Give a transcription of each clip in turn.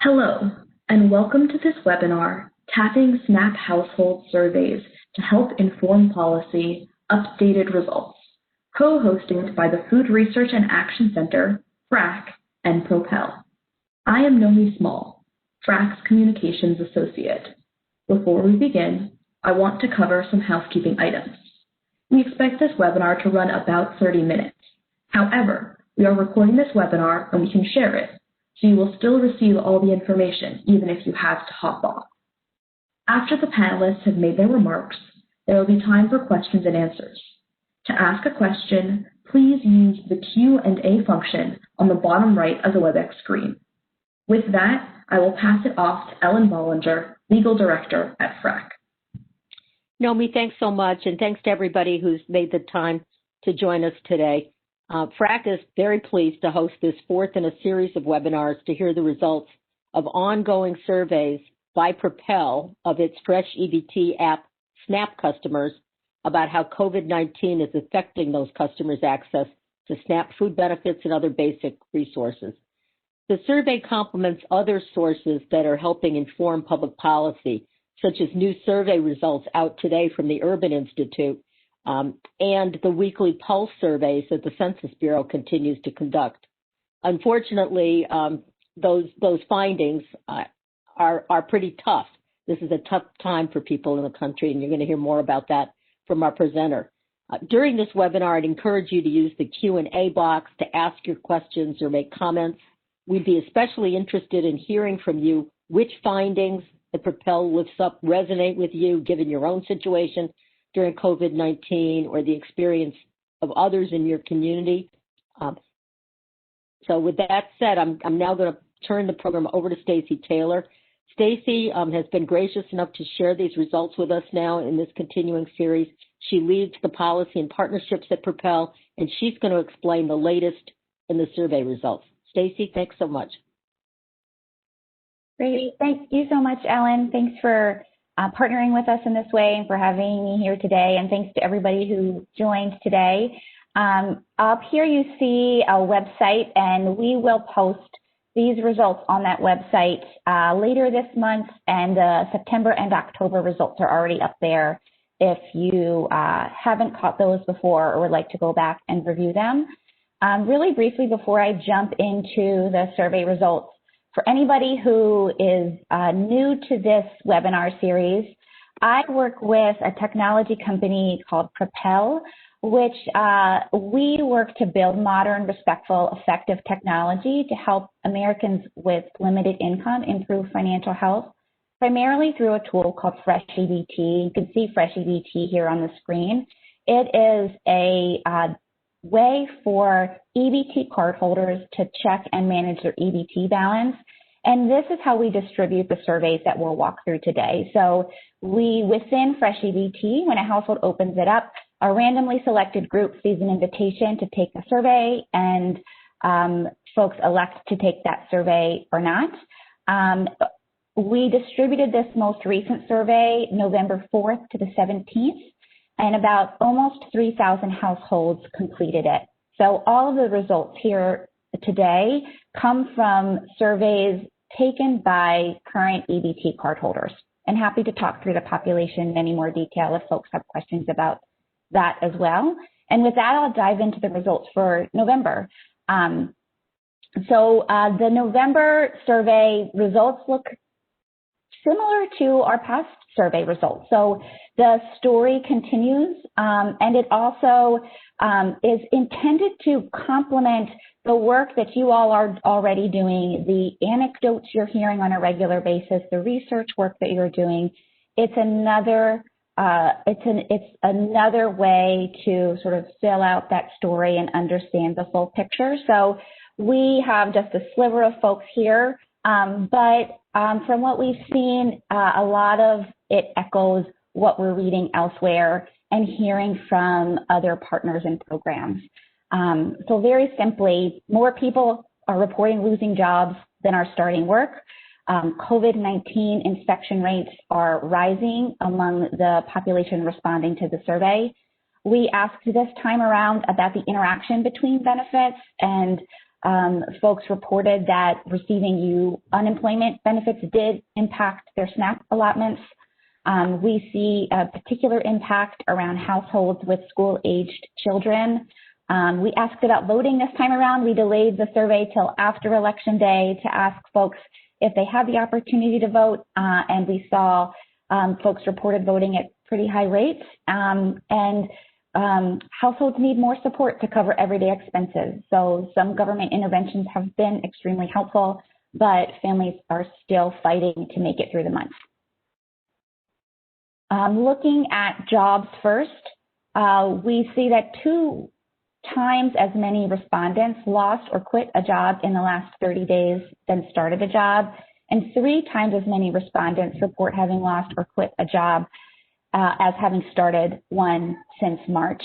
Hello, and welcome to this webinar, Tapping SNAP Household Surveys to Help Inform Policy, Updated Results, co-hosted by the Food Research and Action Center, FRAC, and Propel. I am Nomi Small, FRAC's Communications Associate. Before we begin, I want to cover some housekeeping items. We expect this webinar to run about 30 minutes. However, we are recording this webinar and we can share it, so you will still receive all the information, even if you have to hop off. After the panelists have made their remarks, there will be time for questions and answers. To ask a question, please use the Q&A function on the bottom right of the WebEx screen. With that, I will pass it off to Ellen Vollinger, Legal Director at FRAC. Nomi, thanks so much, and thanks to everybody who's made the time to join us today. FRAC is very pleased to host this fourth in a series of webinars to hear the results of ongoing surveys by Propel of its Fresh EBT app SNAP customers about how COVID-19 is affecting those customers' access to SNAP food benefits and other basic resources. The survey complements other sources that are helping inform public policy, such as new survey results out today from the Urban Institute, and the weekly pulse surveys that the Census Bureau continues to conduct. Unfortunately, those findings are pretty tough. This is a tough time for people in the country, and you're going to hear more about that from our presenter. During this webinar, I'd encourage you to use the Q&A box to ask your questions or make comments. We'd be especially interested in hearing from you which findings that Propel lifts up resonate with you, given your own situation during COVID-19 or the experience of others in your community. So with that said, I'm now going to turn the program over to Stacy Taylor. Stacy has been gracious enough to share these results with us now in this continuing series. She leads the policy and partnerships at Propel, and she's going to explain the latest in the survey results. Stacy, thanks so much. Great. Thank you so much, Ellen. Thanks for partnering with us in this way and for having me here today. And thanks to everybody who joined today. Up here you see a website, and we will post these results on that website later this month, and the September and October results are already up there if you haven't caught those before or would like to go back and review them. Really briefly, before I jump into the survey results, for anybody who is new to this webinar series, I work with a technology company called Propel, which we work to build modern, respectful, effective technology to help Americans with limited income improve financial health, primarily through a tool called Fresh EBT. You can see Fresh EBT here on the screen. It is a way for EBT cardholders to check and manage their EBT balance. And this is how we distribute the surveys that we'll walk through today. So within Fresh EBT, when a household opens it up, a randomly selected group sees an invitation to take the survey, and folks elect to take that survey or not. We distributed this most recent survey November 4th to the 17th, and about almost 3,000 households completed it. So all of the results here today come from surveys taken by current EBT cardholders. And happy to talk through the population in any more detail if folks have questions about that as well. And with that, I'll dive into the results for November. The November survey results look similar to our past survey results. So the story continues, and it also is intended to complement the work that you all are already doing, the anecdotes you're hearing on a regular basis, the research work that you're doing. It's another way to sort of fill out that story and understand the full picture. So we have just a sliver of folks here, but from what we've seen, a lot of it echoes what we're reading elsewhere and hearing from other partners and programs. So very simply, more people are reporting losing jobs than are starting work. COVID-19 infection rates are rising among the population responding to the survey. We asked this time around about the interaction between benefits, and folks reported that receiving unemployment benefits did impact their SNAP allotments. We see a particular impact around households with school-aged children. We asked about voting this time around. We delayed the survey till after Election Day to ask folks if they had the opportunity to vote, and we saw folks reported voting at pretty high rates. Households need more support to cover everyday expenses. So some government interventions have been extremely helpful, but families are still fighting to make it through the month. Looking at jobs first, we see that 2 times as many respondents lost or quit a job in the last 30 days than started a job, and 3 times as many respondents report having lost or quit a job as having started one since March.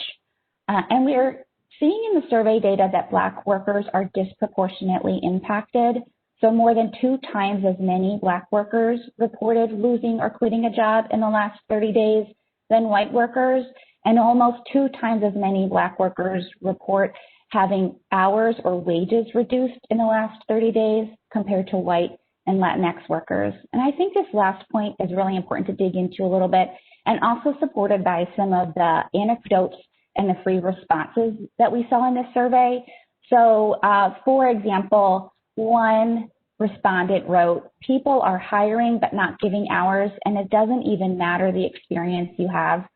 And we're seeing in the survey data that Black workers are disproportionately impacted. So more than 2 times as many Black workers reported losing or quitting a job in the last 30 days than white workers, and almost 2 times as many Black workers report having hours or wages reduced in the last 30 days compared to white and Latinx workers. And I think this last point is really important to dig into a little bit, and also supported by some of the anecdotes and the free responses that we saw in this survey. So, for example, one respondent wrote, "People are hiring but not giving hours, and it doesn't even matter the experience you have."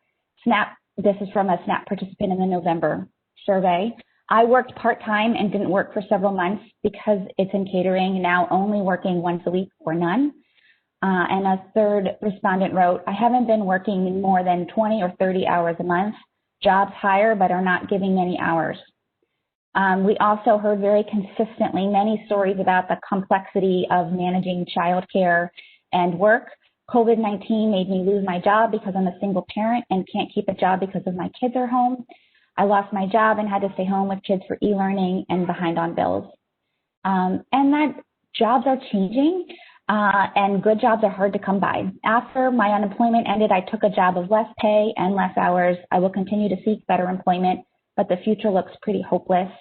This is from a SNAP participant in the November survey. "I worked part-time and didn't work for several months because it's in catering, now only working once a week or none." And a third respondent wrote, "I haven't been working more than 20 or 30 hours a month. Jobs hire but are not giving many hours." We also heard very consistently many stories about the complexity of managing childcare and work. "COVID-19 made me lose my job because I'm a single parent and can't keep a job because of my kids are home. I lost my job and had to stay home with kids for e-learning and behind on bills." And that jobs are changing, and good jobs are hard to come by. "After my unemployment ended, I took a job of less pay and less hours. I will continue to seek better employment, but the future looks pretty hopeless.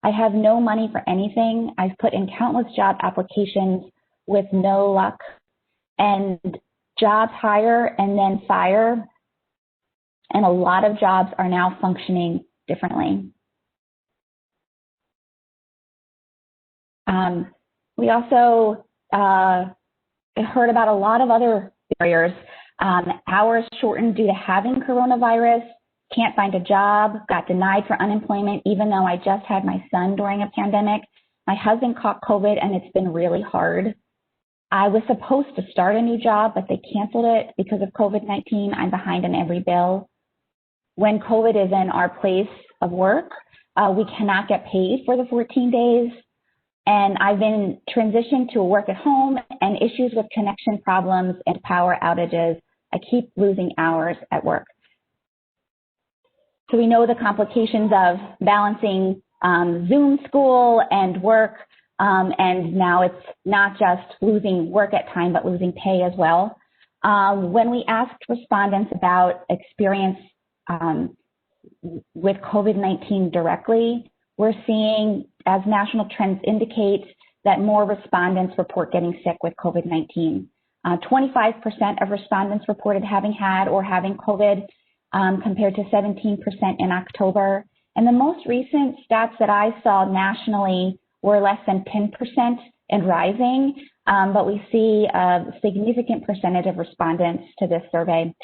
I have no money for anything. I've put in countless job applications with no luck. And jobs hire and then fire, and a lot of jobs are now functioning differently." We also heard about a lot of other barriers. Hours shortened due to having coronavirus, can't find a job, got denied for unemployment even though I just had my son during a pandemic. My husband caught COVID and it's been really hard. I was supposed to start a new job, but they canceled it because of COVID-19. I'm behind on every bill. When COVID is in our place of work, we cannot get paid for the 14 days. And I've been transitioned to work at home and issues with connection problems and power outages. I keep losing hours at work. So we know the complications of balancing Zoom school and work, and now it's not just losing work at time, but losing pay as well. When we asked respondents about experience with COVID-19 directly, we're seeing, as national trends indicate, that more respondents report getting sick with COVID-19. 25% of respondents reported having had or having COVID, compared to 17% in October. And the most recent stats that I saw nationally were less than 10% and rising, but we see a significant percentage of respondents to this survey.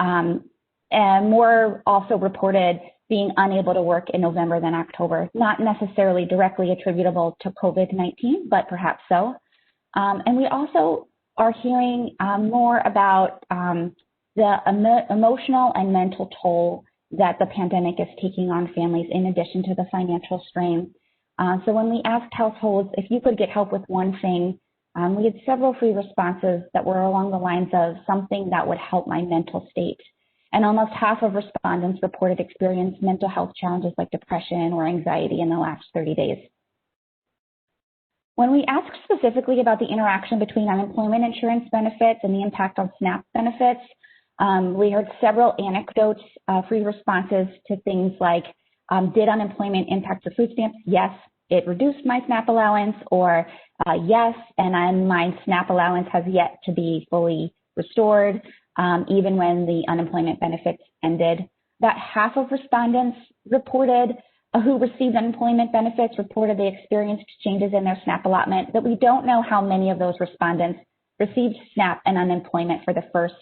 And more also reported being unable to work in November than October, not necessarily directly attributable to COVID-19, but perhaps so. And we also are hearing more about the emotional and mental toll that the pandemic is taking on families in addition to the financial strain. So when we asked households if you could get help with one thing, we had several free responses that were along the lines of something that would help my mental state. And almost half of respondents reported experienced mental health challenges like depression or anxiety in the last 30 days. When we asked specifically about the interaction between unemployment insurance benefits and the impact on SNAP benefits, we heard several anecdotes, free responses to things like, did unemployment impact your food stamps? Yes. it reduced my SNAP allowance, or yes, and my SNAP allowance has yet to be fully restored, even when the unemployment benefits ended. About half of respondents reported who received unemployment benefits reported they experienced changes in their SNAP allotment, but we don't know how many of those respondents received SNAP and unemployment for the first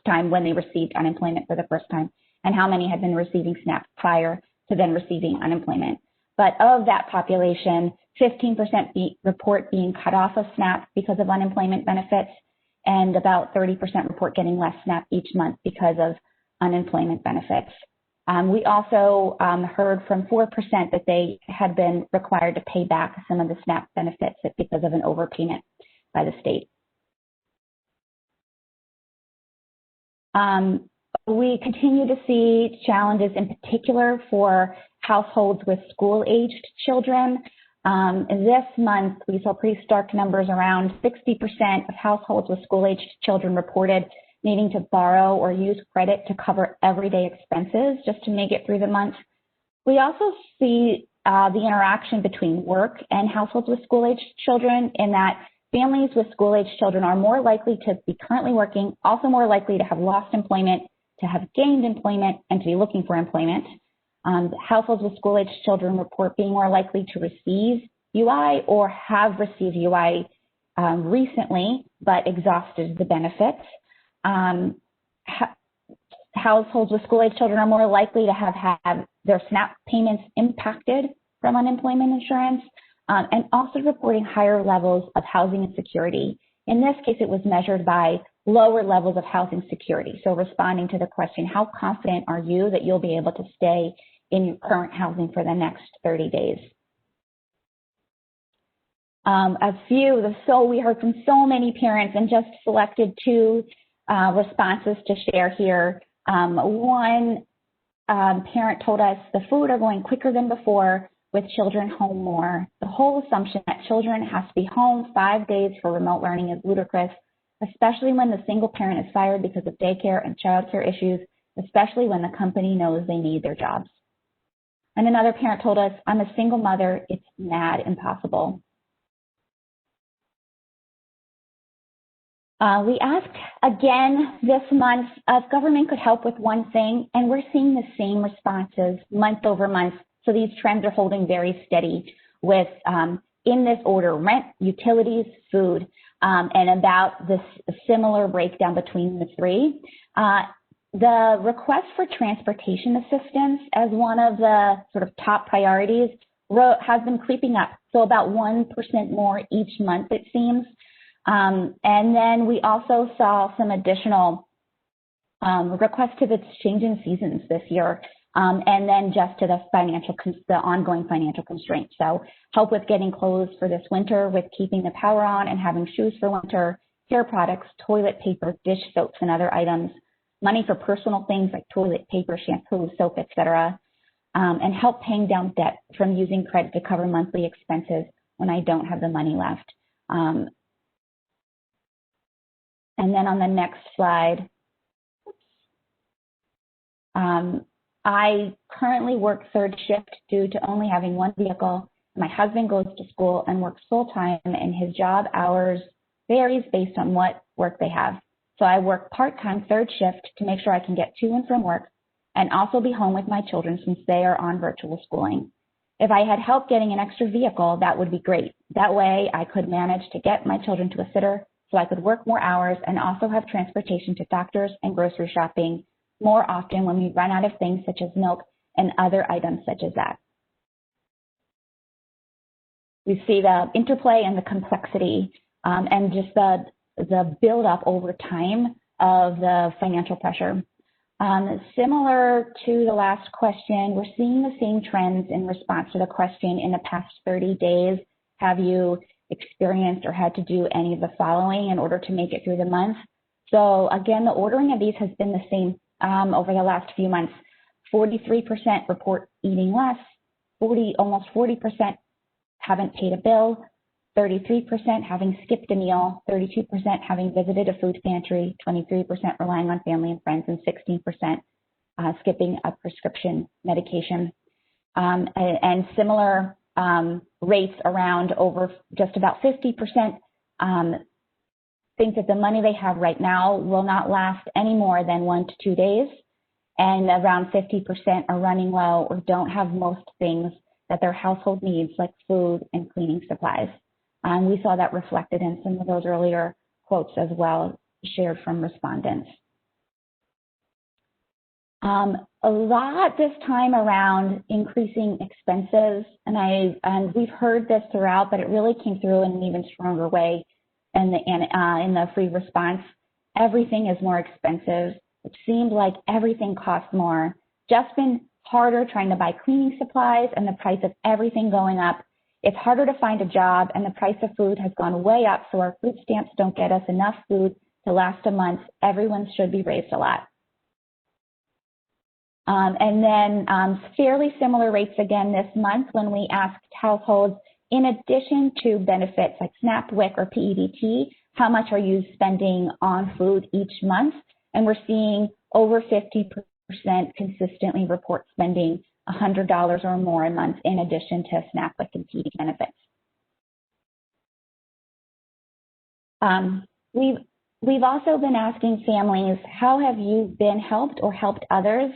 time when they received unemployment for the first time, and how many had been receiving SNAP prior to then receiving unemployment. But of that population, 15% report being cut off of SNAP because of unemployment benefits, and about 30% report getting less SNAP each month because of unemployment benefits. We also heard from 4% that they had been required to pay back some of the SNAP benefits because of an overpayment by the state. We continue to see challenges in particular for households with school-aged children. This month, we saw pretty stark numbers. Around 60% of households with school-aged children reported needing to borrow or use credit to cover everyday expenses just to make it through the month. We also see the interaction between work and households with school-aged children, in that families with school-aged children are more likely to be currently working, also more likely to have lost employment, to have gained employment, and to be looking for employment. Households with school-aged children report being more likely to receive UI or have received UI recently, but exhausted the benefits. Households with school-aged children are more likely to have had their SNAP payments impacted from unemployment insurance, and also reporting higher levels of housing insecurity. In this case, it was measured by lower levels of housing security. So responding to the question, how confident are you that you'll be able to stay in your current housing for the next 30 days? We heard from so many parents and just selected two responses to share here. One parent told us the food are going quicker than before, with children home more. The whole assumption that children have to be home 5 days for remote learning is ludicrous, especially when the single parent is fired because of daycare and childcare issues, especially when the company knows they need their jobs. And another parent told us, I'm a single mother, it's mad impossible. We asked again this month if government could help with one thing, and we're seeing the same responses month over month. So these trends are holding very steady with, in this order, rent, utilities, food, and about this similar breakdown between the three. The request for transportation assistance as one of the sort of top priorities has been creeping up. So about 1% more each month, it seems. And then we also saw some additional requests to the change in seasons this year, and then just to the ongoing financial constraints. So help with getting clothes for this winter, with keeping the power on and having shoes for winter, hair products, toilet paper, dish soaps, and other items, money for personal things like toilet paper, shampoo, soap, etc., and help paying down debt from using credit to cover monthly expenses when I don't have the money left. And then on the next slide, I currently work third shift due to only having one vehicle. My husband goes to school and works full-time, and his job hours varies based on what work they have. So I work part-time third shift to make sure I can get to and from work and also be home with my children since they are on virtual schooling. If I had help getting an extra vehicle, that would be great. That way I could manage to get my children to a sitter so I could work more hours and also have transportation to doctors and grocery shopping more often when we run out of things such as milk and other items such as that. We see the interplay and the complexity and just the build-up over time of the financial pressure. Similar to the last question, we're seeing the same trends in response to the question in the past 30 days. Have you experienced or had to do any of the following in order to make it through the month? So again, the ordering of these has been the same over the last few months. 43% report eating less, almost 40% haven't paid a bill, 33% having skipped a meal, 32% having visited a food pantry, 23% relying on family and friends, and 16% skipping a prescription medication. and similar rates around over just about 50% think that the money they have right now will not last any more than 1 to 2 days, and around 50% are running low or don't have most things that their household needs, like food and cleaning supplies. We saw that reflected in some of those earlier quotes as well, shared from respondents. A lot this time around increasing expenses, and we've heard this throughout, but it really came through in an even stronger way in the free response. Everything is more expensive. It seemed like everything costs more. Just been harder trying to buy cleaning supplies and the price of everything going up. It's harder to find a job, and the price of food has gone way up, so our food stamps don't get us enough food to last a month. Everyone should be raised a lot. And then fairly similar rates again this month when we asked households, in addition to benefits like SNAP, WIC, or PEBT, how much are you spending on food each month? And we're seeing over 50% consistently report spending $100 or more a month in addition to SNAP, WIC, and PEBT benefits. We've also been asking families, how have you been helped or helped others?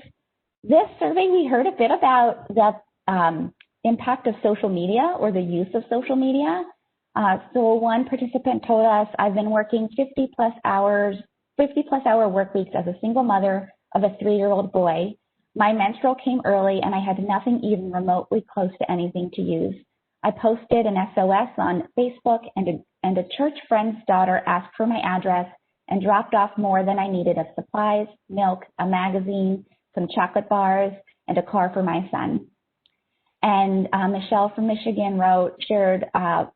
This survey, we heard a bit about the impact of social media or the use of social media. So one participant told us, I've been working 50 plus hour work weeks as a single mother of a 3-year-old boy. My menstrual came early and I had nothing even remotely close to anything to use. I posted an SOS on Facebook, and a church friend's daughter asked for my address and dropped off more than I needed of supplies, milk, a magazine, some chocolate bars, and a car for my son. And Michelle from Michigan shared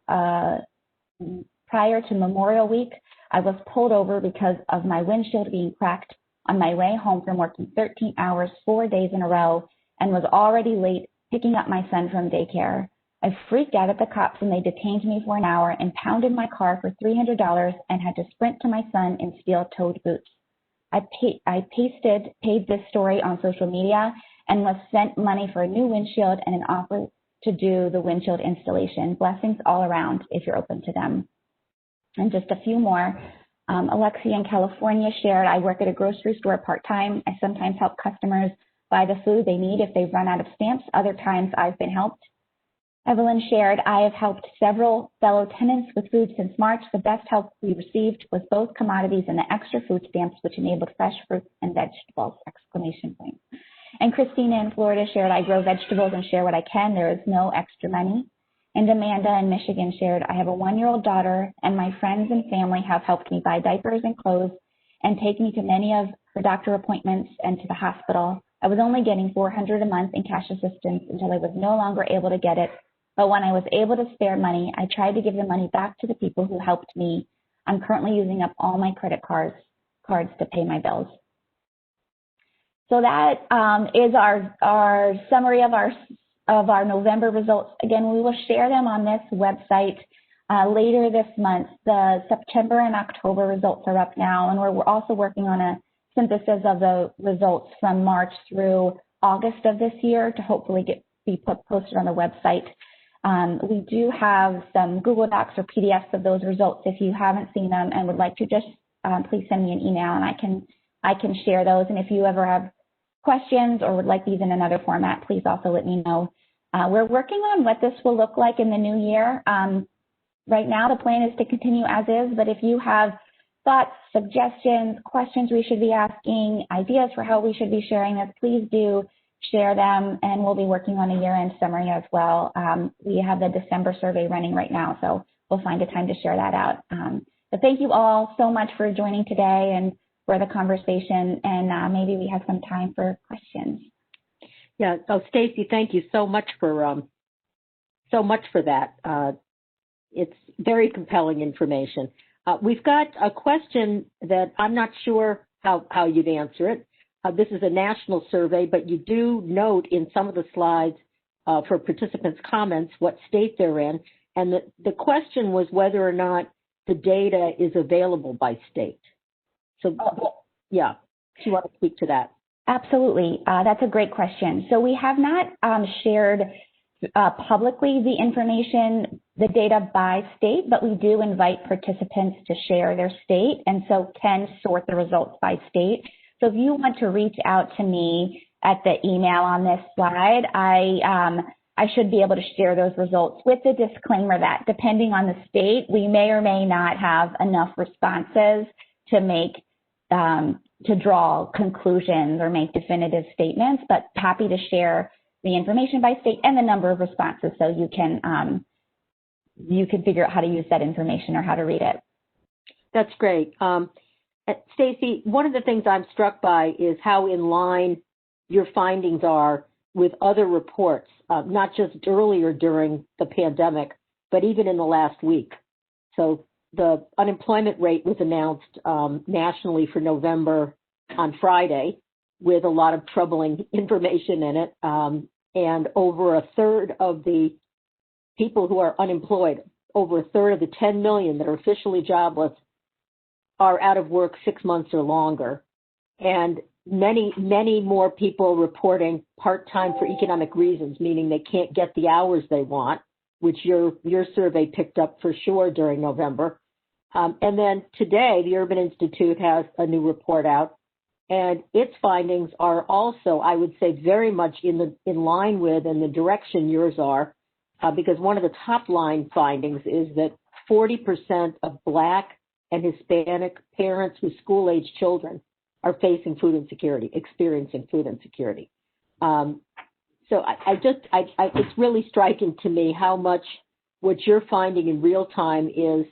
prior to Memorial Week, I was pulled over because of my windshield being cracked on my way home from working 13 hours, 4 days in a row, and was already late picking up my son from daycare. I freaked out at the cops and they detained me for an hour, impounded my car for $300, and had to sprint to my son in steel-toed boots. I paid this story on social media and was sent money for a new windshield and an offer to do the windshield installation. Blessings all around if you're open to them. And just a few more. Alexia in California shared, I work at a grocery store part-time. I sometimes help customers buy the food they need if they've run out of stamps. Other times I've been helped. Evelyn shared, I have helped several fellow tenants with food since March. The best help we received was both commodities and the extra food stamps, which enabled fresh fruits and vegetables, ! And Christina in Florida shared, I grow vegetables and share what I can. There is no extra money. And Amanda in Michigan shared, I have a 1-year-old daughter, and my friends and family have helped me buy diapers and clothes and take me to many of her doctor appointments and to the hospital. I was only getting $400 a month in cash assistance until I was no longer able to get it. But when I was able to spare money, I tried to give the money back to the people who helped me. I'm currently using up all my credit cards to pay my bills. So that is our summary of our November results. Again, we will share them on this website later this month. The September and October results are up now, and we're also working on a synthesis of the results from March through August of this year to hopefully be posted on the website. We do have some Google Docs or PDFs of those results. If you haven't seen them and would like to, just please send me an email and I can share those. And if you ever have questions or would like these in another format, please also let me know. We're working on what this will look like in the new year. Right now, the plan is to continue as is, but if you have thoughts, suggestions, questions we should be asking, ideas for how we should be sharing this, please do share them, and we'll be working on a year-end summary as well. We have the December survey running right now, so we'll find a time to share that out. But thank you all so much for joining today and for the conversation, and maybe we have some time for questions. Yeah. So, Stacy, thank you so much for that. It's very compelling information. We've got a question that I'm not sure how you'd answer it. This is a national survey, but you do note in some of the slides for participants' comments what state they're in. And the question was whether or not the data is available by state. So, yeah, do you want to speak to that? Absolutely. That's a great question. So we have not shared publicly the information, the data by state, but we do invite participants to share their state and so can sort the results by state. So if you want to reach out to me at the email on this slide, I should be able to share those results with the disclaimer that depending on the state, we may or may not have enough responses to make to draw conclusions or make definitive statements, but happy to share the information by state and the number of responses so you can figure out how to use that information or how to read it. That's great. Stacy, one of the things I'm struck by is how in line your findings are with other reports, not just earlier during the pandemic, but even in the last week. So the unemployment rate was announced nationally for November on Friday with a lot of troubling information in it. And over a third of the people who are unemployed, over a third of the 10 million that are officially jobless are out of work 6 months or longer. And many, many more people reporting part-time for economic reasons, meaning they can't get the hours they want, which your survey picked up for sure during November. And then today, the Urban Institute has a new report out, and its findings are also, I would say, very much in line with and the direction yours are, because one of the top line findings is that 40% of Black and Hispanic parents with school-aged children are facing food insecurity, experiencing food insecurity. So it's really striking to me how much what you're finding in real time is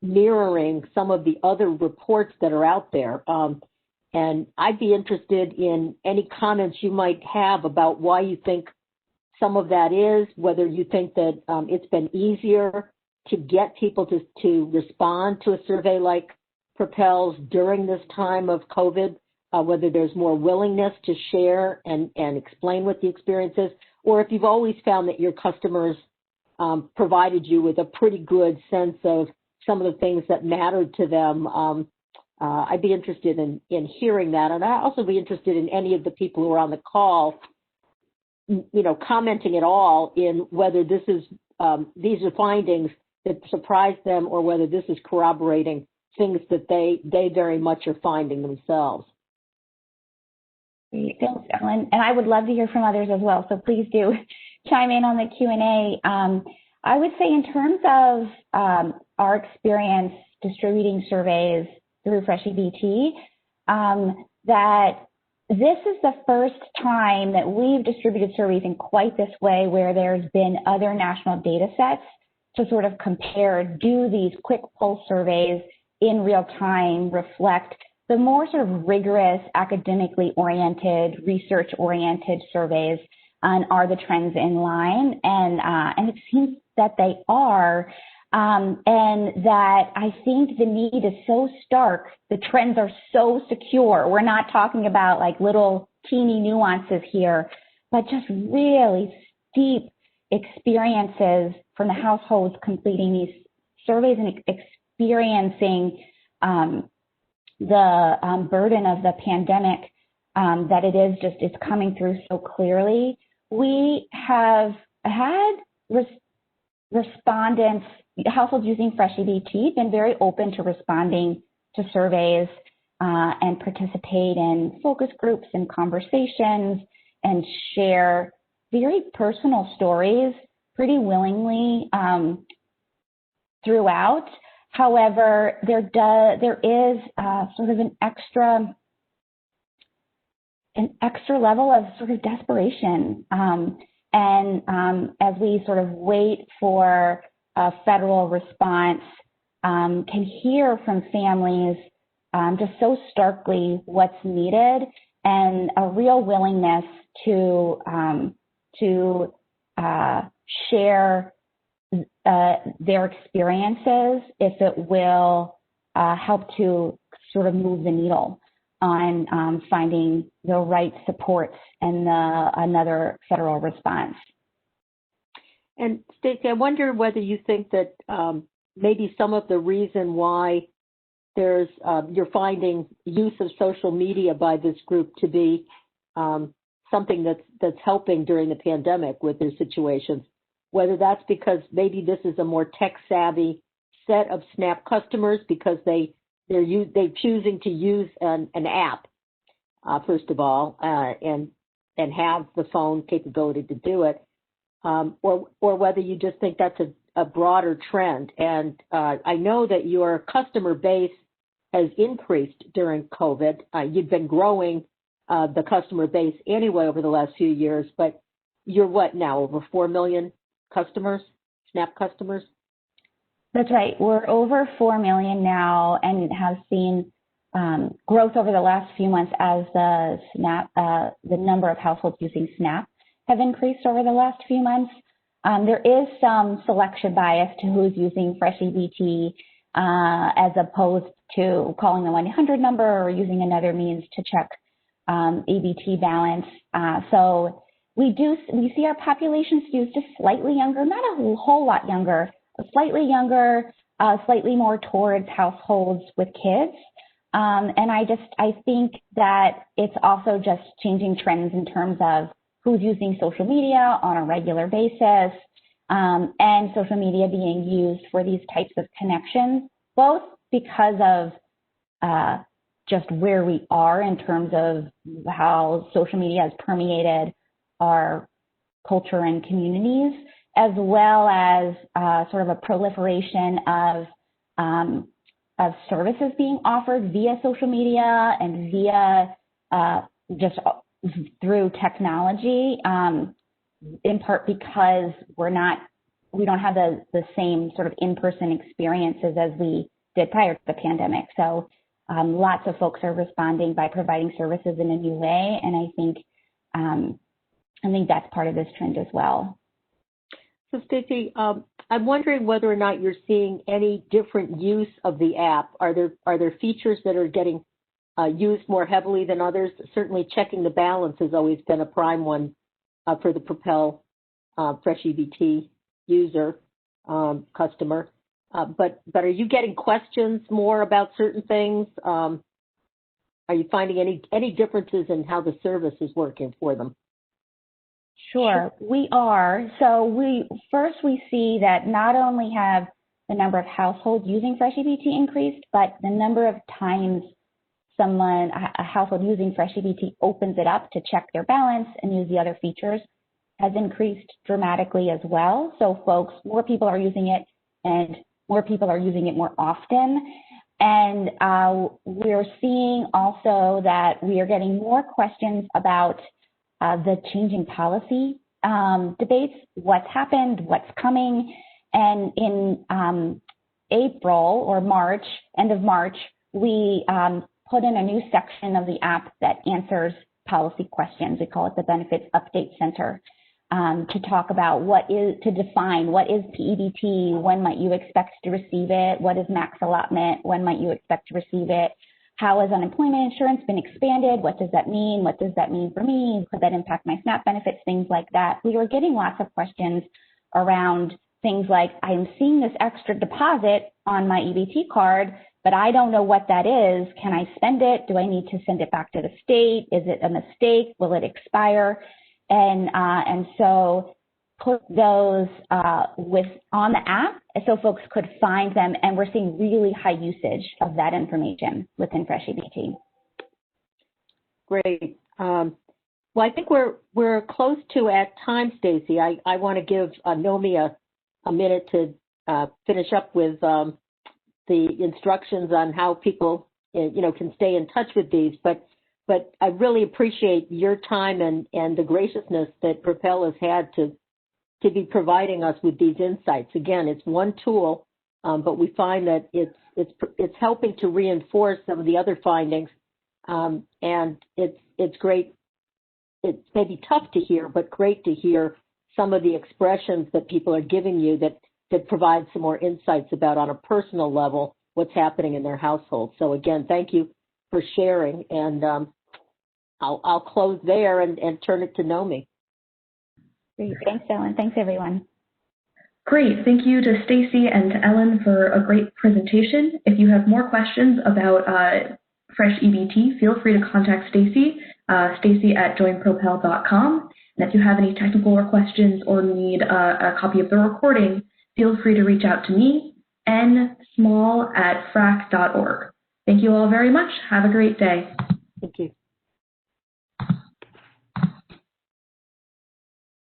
mirroring some of the other reports that are out there. And I'd be interested in any comments you might have about why you think some of that is, whether you think that it's been easier to get people to respond to a survey like Propel's during this time of COVID, whether there's more willingness to share and explain what the experience is, or if you've always found that your customers provided you with a pretty good sense of some of the things that mattered to them. I'd be interested in hearing that. And I'd also be interested in any of the people who are on the call, commenting at all in whether this is, these are findings that surprised them or whether this is corroborating things that they very much are finding themselves. Great. Thanks, Ellen. And I would love to hear from others as well, so please do chime in on the Q&A. I would say in terms of our experience distributing surveys through Fresh EBT, that this is the first time that we've distributed surveys in quite this way where there's been other national data sets to sort of compare, do these quick pulse surveys in real time reflect the more sort of rigorous, academically oriented, research oriented surveys, and are the trends in line? And it seems that they are, and that I think the need is so stark, the trends are so secure. We're not talking about like little teeny nuances here, but just really steep experiences from the households completing these surveys and experiencing the burden of the pandemic, that it is just, it's coming through so clearly. We have had respondents, households using Fresh EBT, been very open to responding to surveys and participate in focus groups and conversations and share very personal stories pretty willingly throughout. However, there is sort of an extra level of sort of desperation. As we sort of wait for a federal response, can hear from families just so starkly what's needed and a real willingness to share their experiences if it will help to sort of move the needle on finding the right supports and another federal response. And Stacy, I wonder whether you think that maybe some of the reason why there's you're finding use of social media by this group to be something that's helping during the pandemic with their situations, whether that's because maybe this is a more tech-savvy set of SNAP customers because they're choosing to use an app, first of all, and have the phone capability to do it, or whether you just think that's a broader trend. And I know that your customer base has increased during COVID. You've been growing the customer base anyway over the last few years, but you're what now, over 4 million customers, SNAP customers? That's right. We're over 4 million now and have seen growth over the last few months as the number of households using SNAP have increased over the last few months. There is some selection bias to who's using Fresh EBT as opposed to calling the 1-800 number or using another means to check EBT balance. So we see our population skews just slightly younger, not a whole lot younger, but slightly younger, slightly more towards households with kids. And I think that it's also just changing trends in terms of who's using social media on a regular basis, and social media being used for these types of connections, both because of just where we are in terms of how social media has permeated our culture and communities, as well as sort of a proliferation of services being offered via social media and via just through technology, in part because we don't have the same sort of in-person experiences as we did prior to the pandemic. So lots of folks are responding by providing services in a new way, and I think that's part of this trend as well. So Stacy, I'm wondering whether or not you're seeing any different use of the app. Are there features that are getting used more heavily than others? Certainly checking the balance has always been a prime one for the Propel Fresh EBT user customer. But are you getting questions more about certain things? Are you finding any differences in how the service is working for them? Sure, we are. So we see that not only have the number of households using Fresh EBT increased, but the number of times a household using Fresh EBT opens it up to check their balance and use the other features has increased dramatically as well. So more people are using it, and more people are using it more often. And we're seeing also that we are getting more questions about the changing policy debates, what's happened, what's coming. And in April or March, end of March, we put in a new section of the app that answers policy questions. We call it the Benefits Update Center, to talk about to define what is PEBT, when might you expect to receive it, what is max allotment, when might you expect to receive it, how has unemployment insurance been expanded, what does that mean, what does that mean for me, could that impact my SNAP benefits, things like that. We were getting lots of questions around things like, I'm seeing this extra deposit on my EBT card, but I don't know what that is. Can I spend it? Do I need to send it back to the state? Is it a mistake? Will it expire? And so put those on the app so folks could find them, and we're seeing really high usage of that information within Fresh EBT. Great. Well, I think we're close to at time, Stacy. I want to give Nomi a minute to finish up with the instructions on how people can stay in touch with these, but I really appreciate your time and the graciousness that Propel has had to be providing us with these insights. Again, it's one tool, but we find that it's helping to reinforce some of the other findings, and it's great. It's maybe tough to hear, but great to hear some of the expressions that people are giving you that provide some more insights about, on a personal level, what's happening in their household. So again, thank you for sharing, and I'll close there and turn it to Nomi. Great. Thanks, Ellen. Thanks, everyone. Great. Thank you to Stacy and to Ellen for a great presentation. If you have more questions about Fresh EBT, feel free to contact Stacy. Stacy at joinpropel.com. And if you have any technical questions or need a copy of the recording, feel free to reach out to me, nsmall@frac.org. Thank you all very much. Have a great day.